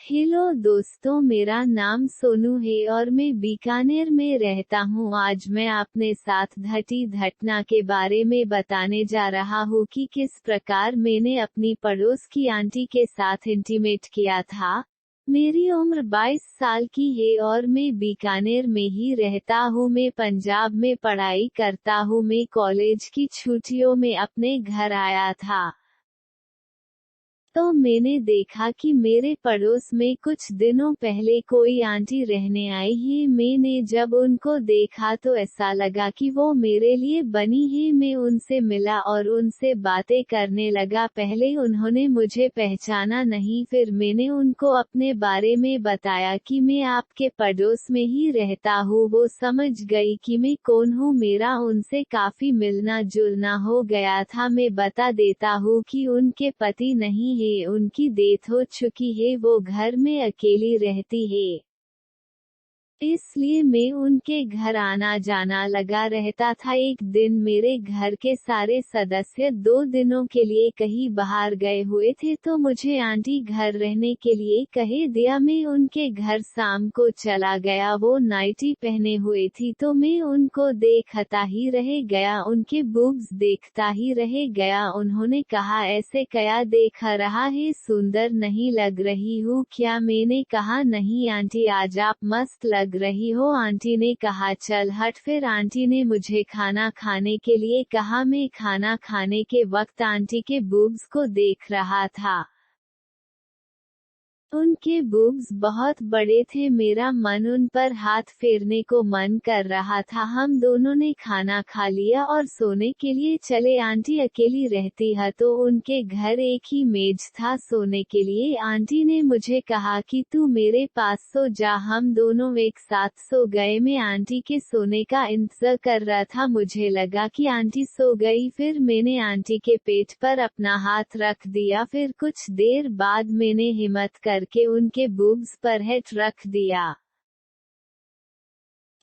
Hello दोस्तों, मेरा नाम सोनू है और मैं बीकानेर में रहता हूँ। आज मैं अपने साथ घटी घटना के बारे में बताने जा रहा हूँ कि किस प्रकार मैंने अपनी पड़ोस की आंटी के साथ इंटीमेट किया था। मेरी उम्र 22 साल की है और मैं बीकानेर में ही रहता हूँ। मैं पंजाब में पढ़ाई करता हूँ। मैं कॉलेज की छुट्टियों में अपने घर आया था, तो मैंने देखा कि मेरे पड़ोस में कुछ दिनों पहले कोई आंटी रहने आई है। मैंने जब उनको देखा तो ऐसा लगा कि वो मेरे लिए बनी है। मैं उनसे मिला और उनसे बातें करने लगा। पहले उन्होंने मुझे पहचाना नहीं, फिर मैंने उनको अपने बारे में बताया कि मैं आपके पड़ोस में ही रहता हूँ। वो समझ गई कि मैं कौन हूँ। मेरा उनसे काफी मिलना जुलना हो गया था। मैं बता देता हूँ कि उनके पति नहीं है, उनकी डेथ हो चुकी है। वो घर में अकेली रहती है, इसलिए मैं उनके घर आना जाना लगा रहता था। एक दिन मेरे घर के सारे सदस्य 2 दिनों के लिए कहीं बाहर गए हुए थे, तो मुझे आंटी घर रहने के लिए कह दिया। मैं उनके घर शाम को चला गया। वो नाइटी पहने हुए थी, तो मैं उनको देखता ही रह गया, उनके बूब्स देखता ही रह गया। उन्होंने कहा, ऐसे क्या देख रहा है, सुंदर नहीं लग रही हूँ क्या? मैंने कहा, नहीं आंटी, आज आप मस्त लग रही हो। आंटी ने कहा, चल हट। फिर आंटी ने मुझे खाना खाने के लिए कहा। मैं खाना खाने के वक्त आंटी के बूब्स को देख रहा था। उनके बूब्स बहुत बड़े थे। मेरा मन उन पर हाथ फेरने को मन कर रहा था। हम दोनों ने खाना खा लिया और सोने के लिए चले। आंटी अकेली रहती है, तो उनके घर एक ही मेज था सोने के लिए। आंटी ने मुझे कहा कि तू मेरे पास सो जा। हम दोनों एक साथ सो गए। मैं आंटी के सोने का इंतजार कर रहा था। मुझे लगा कि आंटी सो गई। फिर मैंने आंटी के पेट पर अपना हाथ रख दिया। फिर कुछ देर बाद मैंने हिम्मत करके उनके बूब्स पर हेड रख दिया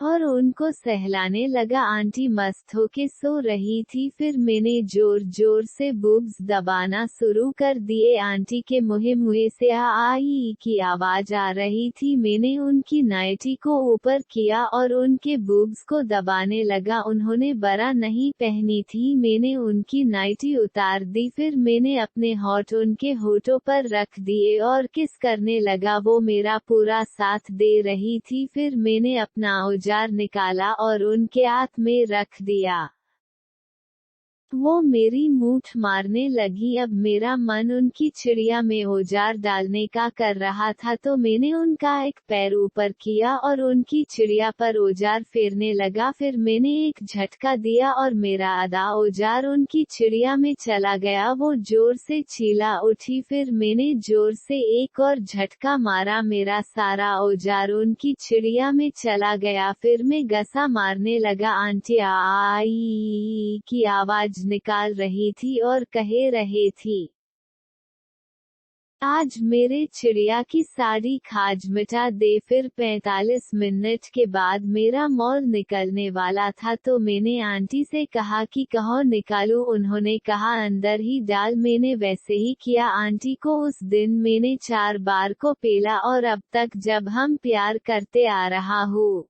और उनको सहलाने लगा। आंटी मस्त होके सो रही थी। फिर मैंने जोर जोर से बूब्स दबाना शुरू कर दिए। आंटी के मुंह से आई की आवाज आ रही थी। मैंने उनकी नाइटी को ऊपर किया और उनके बूब्स को दबाने लगा। उन्होंने बरा नहीं पहनी थी। मैंने उनकी नाइटी उतार दी। फिर मैंने अपने होठ उनके होठों पर रख दिए और किस करने लगा। वो मेरा पूरा साथ दे रही थी। फिर मैंने अपना औजार निकाला और उनके हाथ में रख दिया। वो मेरी मूठ मारने लगी। अब मेरा मन उनकी चिड़िया में औजार डालने का कर रहा था, तो मैंने उनका एक पैर ऊपर किया और उनकी चिड़िया पर औजार फेरने लगा। फिर मैंने एक झटका दिया और मेरा आधा औजार उनकी चिड़िया में चला गया। वो जोर से चीला उठी। फिर मैंने जोर से एक और झटका मारा। मेरा सारा औजार उनकी चिड़िया में चला गया। फिर मैं गसा मारने लगा। आंटी आई की आवाज निकाल रही थी और कह रही थी, आज मेरे चिड़िया की सारी खाज मिटा दे। फिर 45 मिनट के बाद मेरा मॉल निकलने वाला था, तो मैंने आंटी से कहा कि कहो निकालूं। उन्होंने कहा, अंदर ही डाल। मैंने वैसे ही किया। आंटी को उस दिन मैंने 4 बार को पेला और अब तक जब हम प्यार करते आ रहा हूँ।